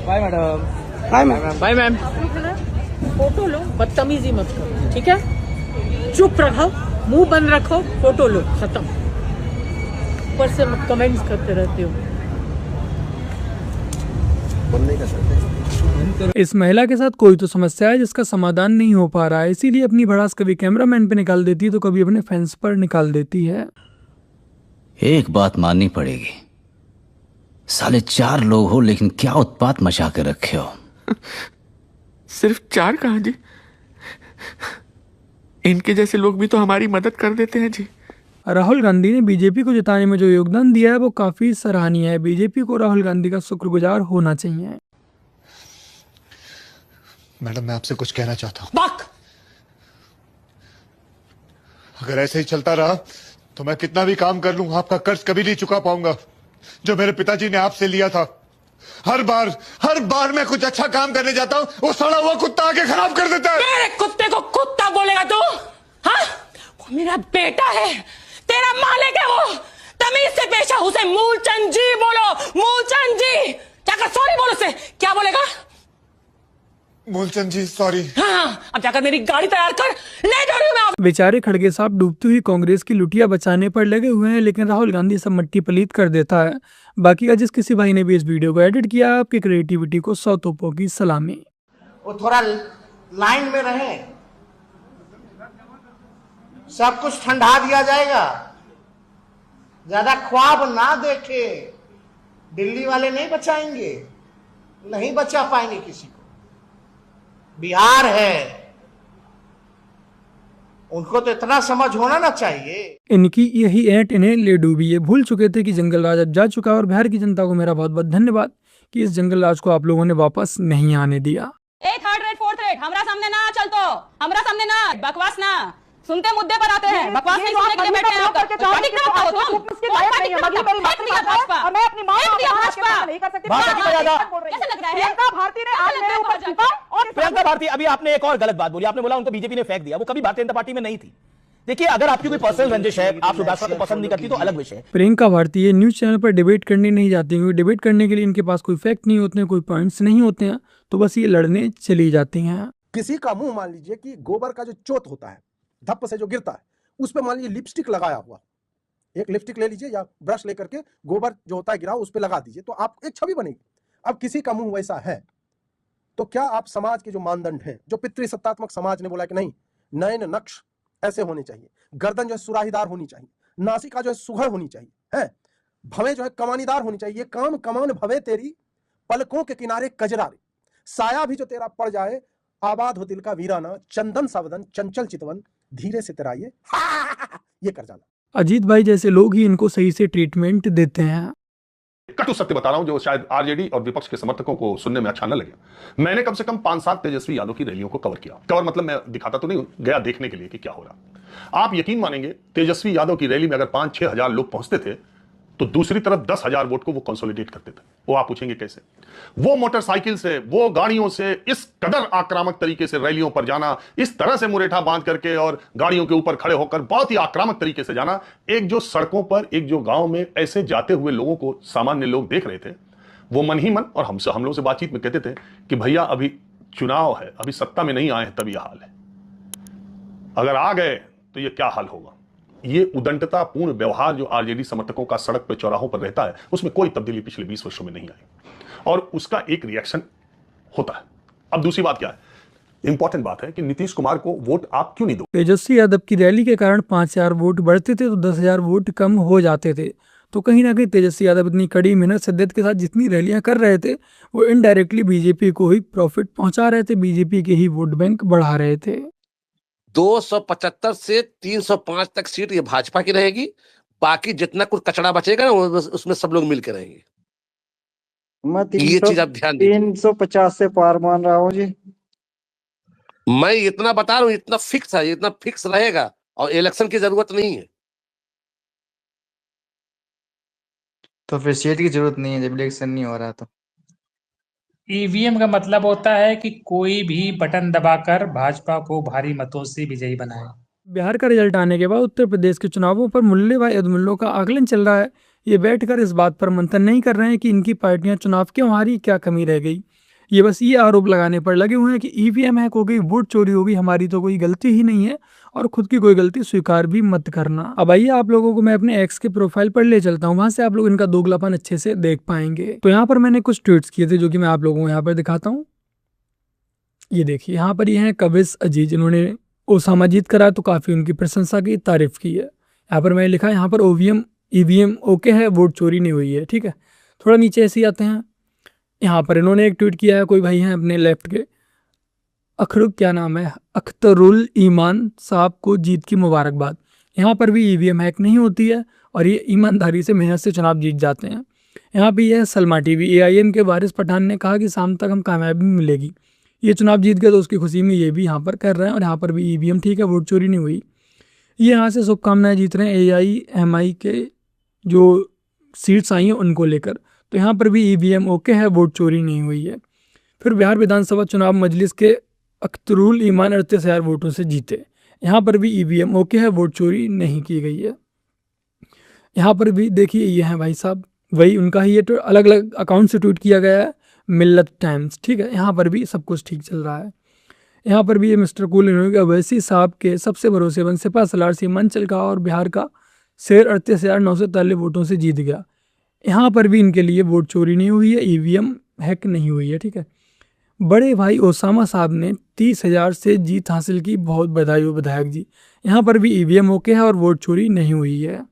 Bye madam. Bye ma'am. Bye ma'am. Photo लो, बदतमीजी मत करो, ठीक है? चुप रहो, मुंह बंद रखो, फोटो लो, खत्म। ऊपर से कमेंट्स करते रहते हो। इस महिला के साथ कोई तो समस्या है जिसका समाधान नहीं हो पा रहा है, इसीलिए अपनी भड़ास कभी कैमरामैन पे निकाल देती है तो कभी अपने फैंस पर निकाल देती है। एक बात माननी पड़ेगी, साले 4 लोग हो लेकिन क्या उत्पात मचा के रखे हो। सिर्फ 4 कहाँ जी, इनके जैसे लोग भी तो हमारी मदद कर देते हैं जी। राहुल गांधी ने बीजेपी को जिताने में जो योगदान दिया है वो काफी सराहनीय है। बीजेपी को राहुल गांधी का शुक्रगुजार होना चाहिए। मैडम, मैं आपसे कुछ कहना चाहता हूँ। बक! अगर ऐसे ही चलता रहा तो मैं कितना भी काम कर लूं, आपका कर्ज कभी नहीं चुका पाऊंगा जो मेरे पिताजी ने आपसे लिया था। हर बार मैं कुछ अच्छा काम करने जाता हूँ, वो सड़ा हुआ कुत्ता आके खराब कर देता है। मेरे कुत्ते को कुत्ता बोलेगा तू? हाँ? वो मेरा बेटा है, तेरा मालिक है वो। तमीज से पेश है, उसे मूलचंद जी बोलो, मूलचंद जी। जाकर सॉरी बोलो उसे। क्या बोलेगा? मूलचंद जी सॉरी। हाँ, अब जाकर मेरी गाड़ी तैयार कर, ले जा रही हूं मैं। बेचारे खड़गे साहब डूबती हुई कांग्रेस की लुटिया बचाने पर लगे हुए हैं, लेकिन राहुल गांधी सब मट्टी पलीत कर देता है। बाकी का जिस किसी भाई ने भी इस वीडियो को एडिट किया, आपकी क्रिएटिविटी को 100 तोपों की सलामी। वो थोड़ा लाइन में रहे, सब कुछ ठंडा दिया जाएगा। ज्यादा ख्वाब ना देखे, दिल्ली वाले नहीं बचाएंगे, नहीं बचा पाएंगे किसी को। बिहार है, उनको तो इतना समझ होना ना चाहिए। इनकी यही ऐंठ इन्हें ले डूबी। ये भूल चुके थे कि जंगल राज अब जा चुका है। और बिहार की जनता को मेरा बहुत बहुत धन्यवाद कि इस जंगल राज को आप लोगों ने वापस नहीं आने दिया। 3rd रेट 4th रेट हमरा सामने ना चल, तो हमरा सामने ना बकवास ना, सुनते मुद्दे पर आते हैं, बकवास नहीं सुनने के लिए बैठे हैं। आप पार्टी क्या होता हो तुम? पार्टी क्या होता है? मेरी भाजपा, मैं अपनी मां को भाजपा नहीं कर सकती। कैसा लग रहा है? प्रियंका भारती ने आज मेरे ऊपर झुका। और प्रियंका भारती, अभी आपने एक और गलत बात बोली। आपने बोला उनको बीजेपी ने फेंक दिया। वो कभी भारतीय जनता पार्टी में नहीं थी। देखिए, अगर आपकी कोई पर्सनल रंजिश है, आप सुभाष को पसंद नहीं करती तो अलग विषय है। प्रियंका भारती ये न्यूज चैनल पर डिबेट करने नहीं जाती, क्योंकि डिबेट करने के लिए इनके पास कोई फैक्ट नहीं होते हैं, कोई पॉइंट्स नहीं होते हैं, तो बस ये लड़ने चली जाती हैं। किसी का मुंह मान लीजिए कि गोबर का जो चोट होता है, धप्प से जो गिरता है, उस पर मान लीजिए लिपस्टिक लगाया हुआ, एक लिपस्टिक ले लीजिए या ब्रश लेकर के गोबर जो होता है गिरा उस पर लगा दीजिए, तो आप एक छवि बनेगी। अब किसी का मुंह वैसा है तो क्या आप समाज के जो मानदंड हैं, जो पितृसत्तात्मक समाज ने बोला कि नहीं, नयन नक्श ऐसे होने चाहिए, गर्दन जो है सुराहीदार होनी चाहिए, नासिका जो है सुघड़ होनी चाहिए, है भवें जो है कमानीदार होनी चाहिए, काम कमान भवे तेरी पलकों के किनारे कजरारे, साया भी जो तेरा पड़ जाए, आबाद हो दिल का वीराना, चंदन सावधन चंचल चितवन, धीरे से तेरा ये कर जाना। अजीत भाई जैसे लोग ही इनको सही से ट्रीटमेंट देते हैं। कटु सत्य बता रहा हूं जो शायद आरजेडी और विपक्ष के समर्थकों को सुनने में अच्छा न लगे। मैंने कम से कम 5-7 तेजस्वी यादव की रैलियों को कवर किया। कवर मतलब मैं दिखाता तो नहीं, गया देखने के लिए कि क्या हो रहा। आप यकीन मानेंगे, तेजस्वी यादव की रैली में अगर 5-6 हजार लोग पहुंचते थे तो दूसरी तरफ 10,000 वोट को वो कंसोलिडेट करते थे। वो आप पूछेंगे कैसे? वो मोटरसाइकिल से, वो गाड़ियों से इस कदर आक्रामक तरीके से रैलियों पर जाना, इस तरह से मुरेठा बांध करके और गाड़ियों के ऊपर खड़े होकर बहुत ही आक्रामक तरीके से जाना। एक जो सड़कों पर, एक जो गांव में ऐसे जाते हुए लोगों को सामान्य लोग देख रहे थे, वो मन ही मन और हम लोगों से बातचीत में कहते थे कि भैया अभी चुनाव है, अभी सत्ता में नहीं आए हैं, तब यह हाल है। अगर आ गए तो ये क्या हाल होगा। ये उदंडता पूर्ण व्यवहार जो आरजेडी समर्थकों का सड़क पर चौराहों पर रहता है, उसमें कोई तब्दीली पिछले 20 वर्षों में नहीं आई और उसका एक रिएक्शन होता है। अब दूसरी बात क्या है, इंपॉर्टेंट बात है कि नीतीश कुमार को वोट आप क्यों नहीं दो। तेजस्वी यादव की रैली के कारण 5,000 वोट बढ़ते थे तो 10,000 वोट कम हो जाते थे। तो कहीं ना कहीं तेजस्वी यादव इतनी कड़ी मेहनत शिद्दत के साथ जितनी रैलियां कर रहे थे, वो इनडायरेक्टली बीजेपी को ही प्रॉफिट पहुंचा रहे थे, बीजेपी के ही वोट बैंक बढ़ा रहे थे। 275 से 305 तक सीट ये भाजपा की रहेगी। बाकी जितना कुछ कचड़ा बचेगा ना उसमें सब लोग मिलकर रहेंगे। मैं ये चीज आप ध्यान दीजिए। 350 से पार मान रहा हूँ जी। मैं इतना बता रहा हूँ, इतना फिक्स है, इतना फिक्स रहेगा और इलेक्शन की जरूरत नहीं है। तो फिर सीट की जरूरत नहीं है जब इलेक्शन नहीं हो रहा। तो ईवीएम का मतलब होता है कि कोई भी बटन दबाकर भाजपा को भारी मतों से विजयी बनाए। बिहार का रिजल्ट आने के बाद उत्तर प्रदेश के चुनावों पर मुल्ले भाई अदमुल्लो का आकलन चल रहा है। ये बैठकर इस बात पर मंथन नहीं कर रहे हैं कि इनकी पार्टियां चुनाव क्यों हारी, क्या कमी रह गई। ये बस ये आरोप लगाने पर लगे हुए हैं कि ईवीएम हैक हो गई, वोट चोरी हो गई, हमारी तो कोई गलती ही नहीं है और खुद की कोई गलती स्वीकार भी मत करना। अब आइए आप लोगों को मैं अपने एक्स के प्रोफाइल पर ले चलता हूँ, वहां से आप लोग इनका दोगलापन अच्छे से देख पाएंगे। तो यहाँ पर मैंने कुछ ट्वीट्स किए थे जो कि मैं आप लोगों को यहाँ पर दिखाता हूँ। ये देखिए यहाँ पर ये हैं कविस अजीज, इन्होंने ओसामा जीत करा तो काफ़ी उनकी प्रशंसा की, तारीफ की है। यहाँ पर मैंने लिखा यहाँ पर ईवीएम ओके है, वोट चोरी नहीं हुई है, ठीक है। थोड़ा नीचे ऐसे ही आते हैं, यहाँ पर इन्होंने एक ट्वीट किया है, कोई भाई हैं अपने लेफ्ट के, क्या नाम है, अख्तरुल ईमान साहब को जीत की मुबारकबाद। यहाँ पर भी ईवीएम हैक नहीं होती है और ये ईमानदारी से मेहनत से चुनाव जीत जाते हैं। यहाँ भी है सलमा टीवी, एआईएम के वारिस पठान ने कहा कि शाम तक हम कामयाबी मिलेगी, ये चुनाव जीत गए तो उसकी खुशी में ये भी यहाँ पर कर रहे हैं और यहाँ पर भी ईवीएम ठीक है, वोट चोरी नहीं हुई। ये यहाँ से शुभकामनाएं जीत रहे हैं AIMI के जो सीट्स आई हैं उनको लेकर, तो यहाँ पर भी ईवीएम ओके है, वोट चोरी नहीं हुई है। फिर बिहार विधानसभा चुनाव मजलिस के अख्तरुल ईमान 38,000 वोटों से जीते, यहाँ पर भी ईवीएम ओके है, वोट चोरी नहीं की गई है। यहाँ पर भी देखिए ये है भाई साहब, वही उनका ही ये तो अलग अलग अकाउंट से ट्वीट किया गया है, मिल्लत टाइम्स, ठीक है। यहाँ पर भी सब कुछ ठीक चल रहा है। यहाँ पर भी ये मिस्टर कूल अवैसी साहब के सबसे भरोसेमंद सिपा सलार सीमांचल का और बिहार का शेर 38,943 वोटों से जीत गया। यहाँ पर भी इनके लिए वोट चोरी नहीं हुई है, ईवीएम हैक नहीं हुई है, ठीक है। बड़े भाई ओसामा साहब ने 30,000 से जीत हासिल की, बहुत बधाई हो विधायक जी। यहाँ पर भी ईवीएम ओके है और वोट चोरी नहीं हुई है।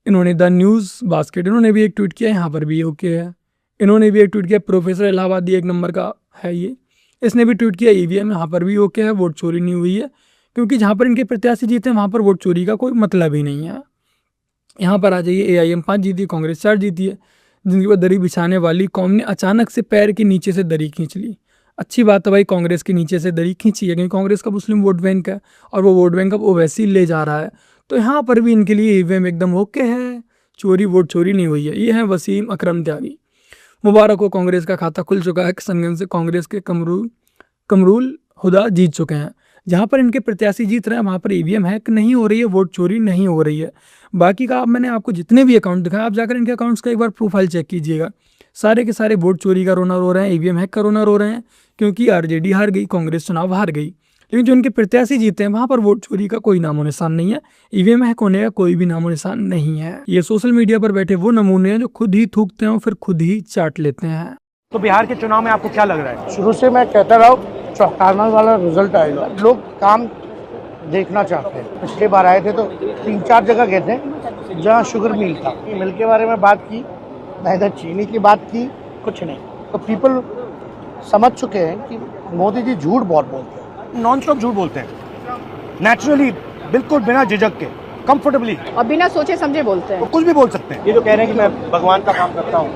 इन्होंने द न्यूज़ बास्केट, इन्होंने भी एक ट्वीट किया, यहाँ पर भी ओके है। इन्होंने भी एक ट्वीट किया, प्रोफेसर इलाहाबादी 1 नंबर का है ये, इसने भी ट्वीट किया ईवीएम यहाँ पर भी ओके है, वोट चोरी नहीं हुई है, क्योंकि जहाँ पर इनके प्रत्याशी जीते हैं वहाँ पर वोट चोरी का कोई मतलब ही नहीं है। यहाँ पर आ जाइए, AIM 5 जीती, कांग्रेस 4 जीती है, जिनके बाद दरी बिछाने वाली कौम ने अचानक से पैर के नीचे से दरी खींच ली। अच्छी बात है भाई, कांग्रेस के नीचे से दरी खींची है, क्योंकि कांग्रेस का मुस्लिम वोट बैंक है और वो वोट बैंक अब ओवैसी ले जा रहा है। तो यहाँ पर भी इनके लिए ईवीएम एकदम ओके है, वोट चोरी नहीं हुई है। ये है वसीम अकरम त्यागी, मुबारक हो, कांग्रेस का खाता खुल चुका है, संगम से कांग्रेस के कमरूल हुदा जीत चुके हैं। जहाँ पर इनके प्रत्याशी जीत रहे हैं वहाँ पर ईवीएम हैक नहीं हो रही है, वोट चोरी नहीं हो रही है। बाकी का मैंने आपको जितने भी अकाउंट दिखाए, आप जाकर इनके अकाउंट्स का एक बार प्रोफाइल चेक कीजिएगा, सारे के सारे वोट चोरी का रोना रो रहे हैं, ईवीएम हैक का रोना रो रहे हैं, क्योंकि RJD हार गई, कांग्रेस चुनाव हार गई। लेकिन जो इनके प्रत्याशी जीते हैं वहाँ पर वोट चोरी का कोई नामो निशान नहीं है, ईवीएम हैक होने का कोई भी नामो निशान नहीं है। ये सोशल मीडिया पर बैठे वो नमूने हैं जो खुद ही थूकते हैं और फिर खुद ही चाट लेते हैं। तो बिहार के चुनाव में आपको क्या लग रहा है? शुरू से मैं कहता रहा हूँ चौंकाने वाला रिजल्ट आएगा। लोग काम देखना चाहते हैं। पिछले बार आए थे तो 3-4 जगह गए थे जहाँ शुगर मिल था, मिल के बारे में बात की, ना इधर चीनी की बात की, कुछ नहीं। तो पीपल समझ चुके हैं कि मोदी जी झूठ बहुत बोलते हैं, नॉन स्टॉप झूठ बोलते हैं, नेचुरली, बिल्कुल बिना झिझक के, कंफर्टेबली और बिना सोचे समझे बोलते हैं, तो कुछ भी बोल सकते हैं। ये जो कह रहे हैं कि मैं भगवान का काम करता हूँ,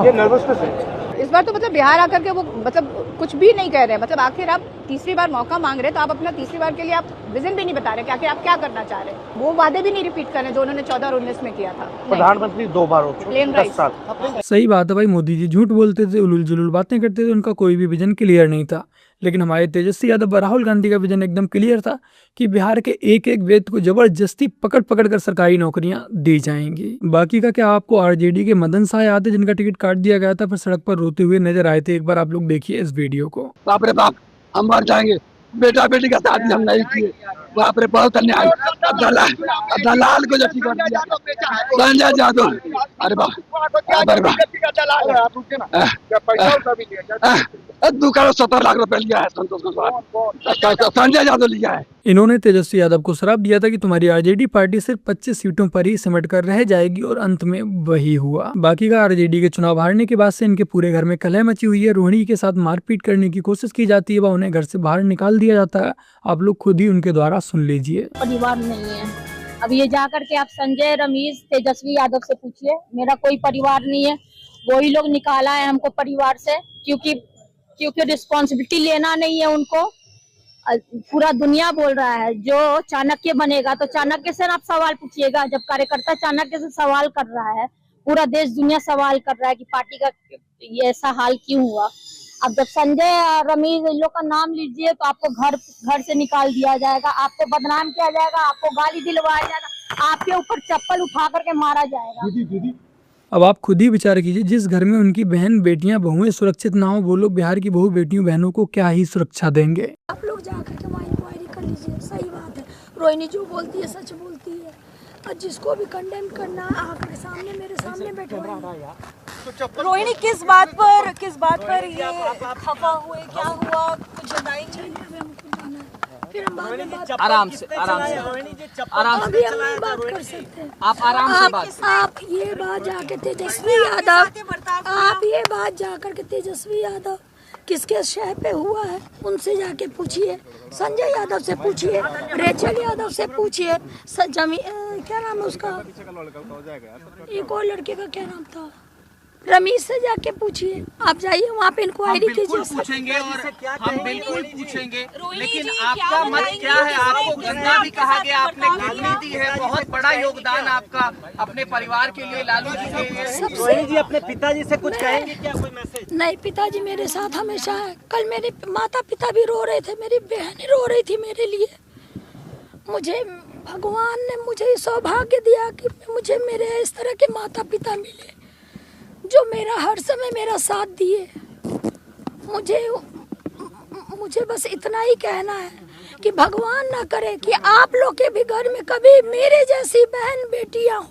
ये नर्वसनेस है। इस बार तो मतलब बिहार आकर के वो मतलब कुछ भी नहीं कह रहे हैं। मतलब आखिर आप तीसरी बार मौका मांग रहे हैं तो आप अपना तीसरी बार के लिए आप विजन भी नहीं बता रहे कि आखिर आप क्या करना चाह रहे हैं। वो वादे भी नहीं रिपीट कर रहे जो उन्होंने 14 और 19 में किया था। प्रधानमंत्री 2 बार हो चुके, 10 साल। सही बात है भाई, मोदी जी झूठ बोलते थे, उलूल जुलूल बातें करते थे, उनका कोई भी विजन क्लियर नहीं था। लेकिन हमारे तेजस्वी यादव राहुल गांधी का विजन एकदम क्लियर था कि बिहार के एक एक व्यक्ति को जबरदस्ती पकड़ कर सरकारी नौकरियां दी जाएंगी। बाकी का क्या आपको RJD के मदन शाह याद है, जिनका टिकट काट दिया गया था, फिर सड़क पर रोते हुए नजर आए थे। एक बार आप लोग देखिए इस वीडियो को। बाप रे बाप, हम मर जाएंगे, बेटा बेटी का शादी हम नहीं किए, बाप रे बहुत अन्याय। दलाल को जब्ती कर दिया संजय यादव, अरे बाप 2 करोड़ 70 लाख रुपए लिया है संतोष कुशवाहा, संजय यादव लिया है। इन्होंने तेजस्वी यादव को श्राप दिया था कि तुम्हारी RJD पार्टी सिर्फ 25 सीटों पर ही सिमट कर रह जाएगी और अंत में वही हुआ। बाकी का RJD के चुनाव हारने के बाद से इनके पूरे घर में कलह मची हुई है, रोहिणी के साथ मारपीट करने की कोशिश की जाती है व उन्हें घर से बाहर निकाल दिया जाता है। आप लोग खुद ही उनके द्वारा सुन लीजिए। परिवार नहीं है, अब ये जाकर के आप संजय, रमेश, तेजस्वी यादव से पूछिए, मेरा कोई परिवार नहीं है। वही लोग निकाला है हमको परिवार से, क्योंकि रिस्पॉन्सिबिलिटी लेना नहीं है उनको। पूरा दुनिया बोल रहा है जो चाणक्य बनेगा तो चाणक्य से आप सवाल पूछिएगा। जब कार्यकर्ता चाणक्य से सवाल कर रहा है, पूरा देश दुनिया सवाल कर रहा है कि पार्टी का ये ऐसा हाल क्यों हुआ। अब जब संजय और रमेश इन लोग का नाम लीजिए तो आपको घर से निकाल दिया जाएगा, आपको बदनाम किया जाएगा, आपको गाली दिलवाया जाएगा, आपके ऊपर चप्पल उठा करके मारा जाएगा। दीदी अब आप खुद ही विचार कीजिए, जिस घर में उनकी बहन बेटियां बहुएं सुरक्षित ना हो, वो लोग बिहार की बहू बेटियों बहनों को क्या ही सुरक्षा देंगे। आप लोग जाकर के वहाँ इंक्वायरी कर लीजिए, सही बात है। रोहिणी जो बोलती है सच बोलती है, और जिसको भी कंडेम करना आपके सामने मेरे सामने बैठे हुए। रोहिणी किस बात पर ये खफा हुए, क्या हुआ, कुछ बताइए। फिर हम बाद में बात आराम से अभी हम नहीं बात कर सकते। आप आराम से बात। आप ये बात जाके तेजस्वी यादव, आप ये बात जाकर के तेजस्वी यादव किसके शह पे हुआ है उनसे जाके पूछिए, संजय यादव से पूछिए, रेचल यादव से पूछिए, क्या नाम है उसका, एक और लड़के का क्या नाम था, रमीश से जाके पूछिए। आप जाइए वहाँ पे इंक्वायरी कीजिए। पूछेंगे और हम बिल्कुल पूछेंगे, लेकिन आपका मत क्या है? आपको गंदा भी कहा गया, आपने किडनी दी है, बहुत बड़ा योगदान आपका अपने परिवार के लिए, लालू जी के लिए। रोहिणी जी अपने पिताजी से कुछ कहेंगे क्या, कोई मैसेज? नहीं, पिताजी मेरे साथ हमेशा है। कल मेरे माता पिता भी रो रहे थे, मेरी बहन रो रही थी मेरे लिए। मुझे भगवान ने मुझे सौभाग्य दिया कि मुझे मेरे इस तरह के माता पिता मिले जो मेरा हर समय मेरा साथ दिए। मुझे बस इतना ही कहना है कि भगवान ना करे कि आप लोग के भी घर में कभी मेरे जैसी बहन बेटियां हो।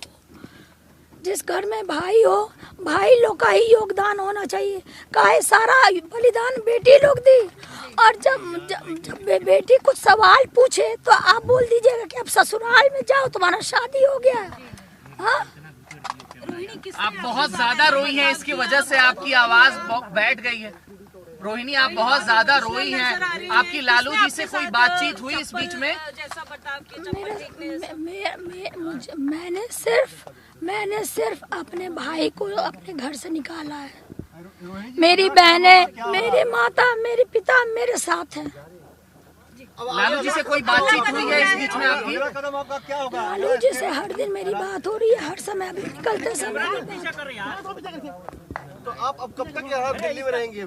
जिस घर में भाई हो, भाई लोग का ही योगदान होना चाहिए। काहे सारा बलिदान बेटी लोग दी, और जब बेटी कुछ सवाल पूछे तो आप बोल दीजिएगा कि अब ससुराल में जाओ, तुम्हारा शादी हो गया। हाँ, आप बहुत ज्यादा रोई हैं, इसकी वजह से आपकी आवाज बैठ गई है। रोहिणी, आप बहुत ज्यादा रोई हैं। आपकी लालू जी से कोई बातचीत हुई इस बीच में? मैंने सिर्फ अपने भाई को अपने घर से निकाला है। मेरी बहनें, मेरे माता, मेरे पिता मेरे साथ हैं। लालू जी से कोई बातचीत हुई है इस बीच में आपकी? लालू जी से हर दिन मेरी बात हो रही है, हर समय। अभी निकलते समय तो आप अब कब तक यहाँ दिल्ली में रहेंगे?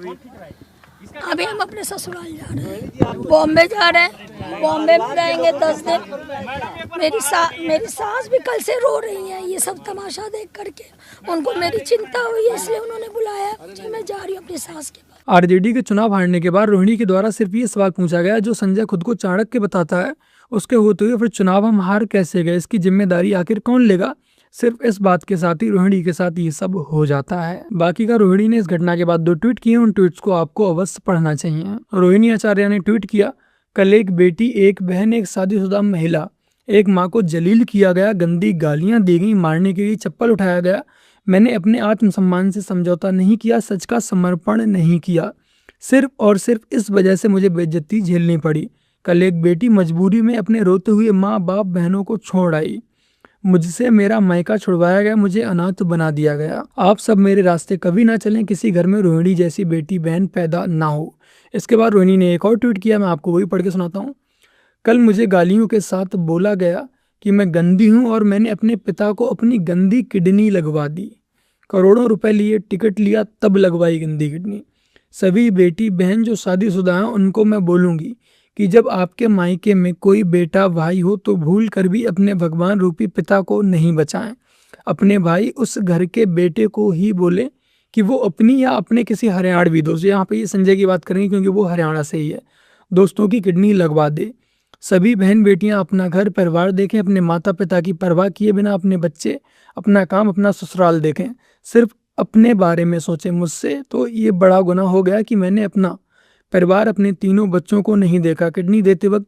अभी हम अपने ससुराल जा रहे हैं, बॉम्बे जा रहे हैं। बॉम्बे में रहेंगे 10 दिन। मेरी सास भी कल से रो रही है ये सब तमाशा देख करके। उनको मेरी चिंता हुई है, इसलिए उन्होंने बुलाया मुझे। मैं जा रही हूँ अपनी सास के पास। आरजेडी के चुनाव हारने के बाद रोहिणी के द्वारा सिर्फ ये सवाल पूछा गया जो संजय खुद को चाणक्य बताता है, उसके होते हुए फिर चुनाव हम हार कैसे गए, इसकी जिम्मेदारी आखिर कौन लेगा। सिर्फ इस बात के साथ ही रोहिणी के साथ ये सब हो जाता है। बाकी का रोहिणी ने इस घटना के बाद 2 ट्वीट किए, उन ट्वीट्स को आपको अवश्य पढ़ना चाहिए। रोहिणी आचार्य ने ट्वीट किया, कल एक बेटी, एक बहन, एक शादीशुदा महिला, एक माँ को जलील किया गया, गंदी गालियां दी गई, मारने के लिए चप्पल उठाया गया। मैंने अपने आत्मसम्मान से समझौता नहीं किया, सच का समर्पण नहीं किया। सिर्फ और सिर्फ इस वजह से मुझे बेइज्जती झेलनी पड़ी। कल एक बेटी मजबूरी में अपने रोते हुए माँ बाप बहनों को छोड़ आई। मुझसे मेरा मायका छुड़वाया गया, मुझे अनाथ बना दिया गया। आप सब मेरे रास्ते कभी ना चलें, किसी घर में रोहिणी जैसी बेटी बहन पैदा ना हो। इसके बाद रोहिणी ने एक और ट्वीट किया, मैं आपको वही पढ़ के सुनाता हूँ। कल मुझे गालियों के साथ बोला गया कि मैं गंदी हूँ और मैंने अपने पिता को अपनी गंदी किडनी लगवा दी। करोड़ों रुपए लिए टिकट लिया, तब लगवाई गंदी किडनी। सभी बेटी बहन जो शादीशुदा हैं उनको मैं बोलूँगी कि जब आपके मायके में कोई बेटा भाई हो तो भूल कर भी अपने भगवान रूपी पिता को नहीं बचाएं। अपने भाई उस घर के बेटे को ही बोले कि वो अपनी या अपने किसी हरियाणवी दोस्त, यहाँ पे ये संजय की बात करेंगे क्योंकि वो हरियाणा से ही है, दोस्तों की किडनी लगवा दे। सभी बहन बेटियां अपना घर परिवार देखें, अपने माता पिता की परवाह किए बिना अपने बच्चे, अपना काम, अपना ससुराल देखें, सिर्फ अपने बारे में सोचें। मुझसे तो ये बड़ा गुनाह हो गया कि मैंने अपना परिवार, अपने तीनों बच्चों को नहीं देखा। किडनी देते वक्त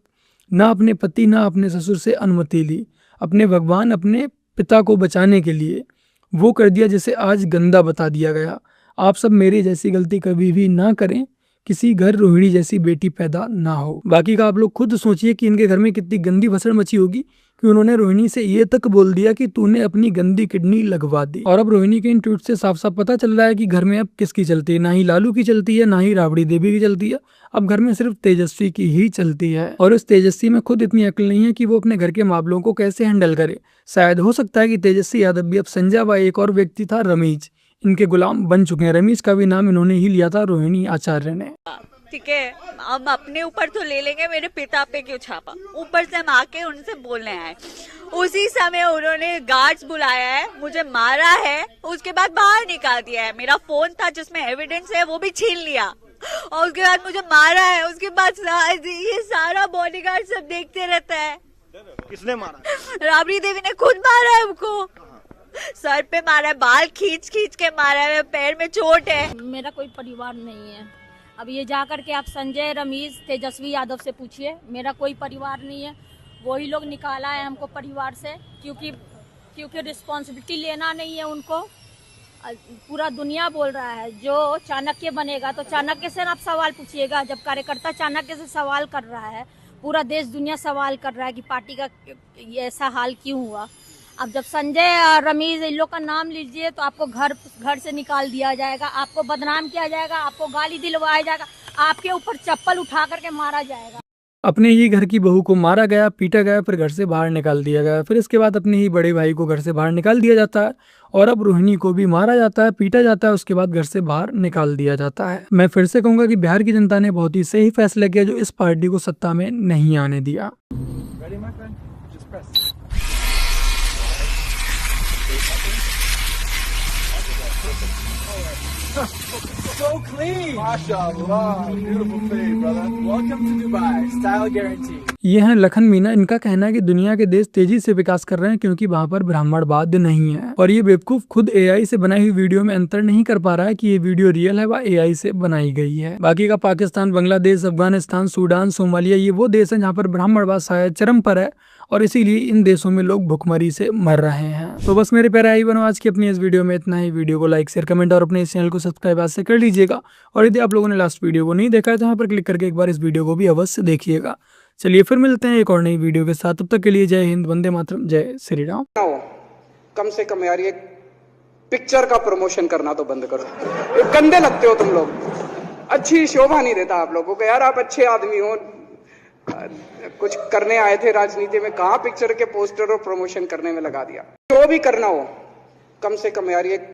ना अपने पति ना अपने ससुर से अनुमति ली। अपने भगवान, अपने पिता को बचाने के लिए वो कर दिया जिसे आज गंदा बता दिया गया। आप सब मेरी जैसी गलती कभी भी ना करें, किसी घर रोहिणी जैसी बेटी पैदा ना हो। बाकी का आप लोग खुद सोचिए कि इनके घर में कितनी गंदी भसड़ मची होगी कि उन्होंने रोहिणी से ये तक बोल दिया कि तूने अपनी गंदी किडनी लगवा दी। और अब रोहिणी के इन ट्वीट से साफ साफ पता चल रहा है कि घर में अब किसकी चलती है। ना ही लालू की चलती है, ना ही राबड़ी देवी की चलती है। अब घर में सिर्फ तेजस्वी की ही चलती है। और इस तेजस्वी में खुद इतनी अक्ल नहीं है कि वो अपने घर के मामलों को कैसे हैंडल करे। शायद हो सकता है कि तेजस्वी यादव भी अब संजय व एक और व्यक्ति था रमीज, इनके गुलाम बन चुके हैं। रमीज का भी नाम इन्होंने ही लिया था रोहिणी आचार्य ने। ठीक है, हम अपने ऊपर तो ले लेंगे, मेरे पिता पे क्यों छापा? ऊपर से हम आके उनसे बोलने आए, उसी समय उन्होंने गार्ड्स बुलाया है, मुझे मारा है, उसके बाद बाहर निकाल दिया है। मेरा फोन था जिसमें एविडेंस है वो भी छीन लिया और उसके बाद मुझे मारा है। उसके बाद ये सारा बॉडीगार्ड सब देखते रहता है। किसने मारा? राबड़ी देवी ने खुद मारा है हमको, सर पे मारा है, बाल खींच खींच के मारा है, पैर में चोट है। मेरा कोई परिवार नहीं है। अब ये जाकर के आप संजय, रमेश, तेजस्वी यादव से पूछिए, मेरा कोई परिवार नहीं है। वही लोग निकाला है हमको परिवार से, क्योंकि रिस्पॉन्सिबिलिटी लेना नहीं है उनको। पूरा दुनिया बोल रहा है जो चाणक्य बनेगा तो चाणक्य से आप सवाल पूछिएगा। जब कार्यकर्ता चाणक्य से सवाल कर रहा है, पूरा देश दुनिया सवाल कर रहा है कि पार्टी का ये ऐसा हाल क्यों हुआ। अब जब संजय और रमेश इन लोग का नाम लीजिए तो आपको घर से निकाल दिया जाएगा, आपको बदनाम किया जाएगा, आपको गाली दिलवाया जाएगा, आपके ऊपर चप्पल उठा करके मारा जाएगा। अपने ही घर की बहू को मारा गया, पीटा गया, फिर घर से बाहर निकाल दिया गया। फिर इसके बाद अपने ही बड़े भाई को घर से बाहर निकाल दिया जाता है और अब रोहिणी को भी मारा जाता है, पीटा जाता है, उसके बाद घर से बाहर निकाल दिया जाता है। मैं फिर से कहूंगा कि बिहार की जनता ने बहुत ही सही फैसला किया जो इस पार्टी को सत्ता में नहीं आने दिया। So clean. MashaAllah. Beautiful fade, brother. Welcome to Dubai. Style guarantee. ये हैं लखन मीना। इनका कहना है कि दुनिया के देश तेजी से विकास कर रहे हैं क्योंकि वहाँ पर ब्राह्मणवाद नहीं है। और ये बेवकूफ खुद एआई से बनाई हुई वीडियो में अंतर नहीं कर पा रहा है कि ये वीडियो रियल है व एआई से बनाई गई है। बाकी का पाकिस्तान, बांग्लादेश, अफगानिस्तान, सूडान, सोमालिया, ये वो देश है जहाँ पर ब्राह्मणवाद शायद चरम पर है और इसीलिए इन देशों में लोग भुखमरी से मर रहे हैं। तो बस मेरे प्यारे आई बनो आज की अपनी इस वीडियो में इतना ही। वीडियो को लाइक, शेयर, कमेंट और अपने इस चैनल को सब्सक्राइब आज से कर लीजिएगा। और यदि आप लोगों ने लास्ट वीडियो को नहीं देखा है तो यहाँ पर क्लिक करके एक बार इस वीडियो को भी अवश्य देखिएगा। चलिए फिर मिलते हैं एक और नई वीडियो के साथ। तब तक के लिए जय हिंद, वंदे मातरम, जय श्री राम। कम से कम यार ये पिक्चर का प्रमोशन करना तो बंद करो। ये गंदे लगते हो तुम लोग, अच्छी शोभा नहीं देता आप लोगों को। यार आप अच्छे आदमी हो, कुछ करने आए थे राजनीति में, कहाँ पिक्चर के पोस्टर और प्रमोशन करने में लगा दिया। जो भी करना हो कम से कम यार ये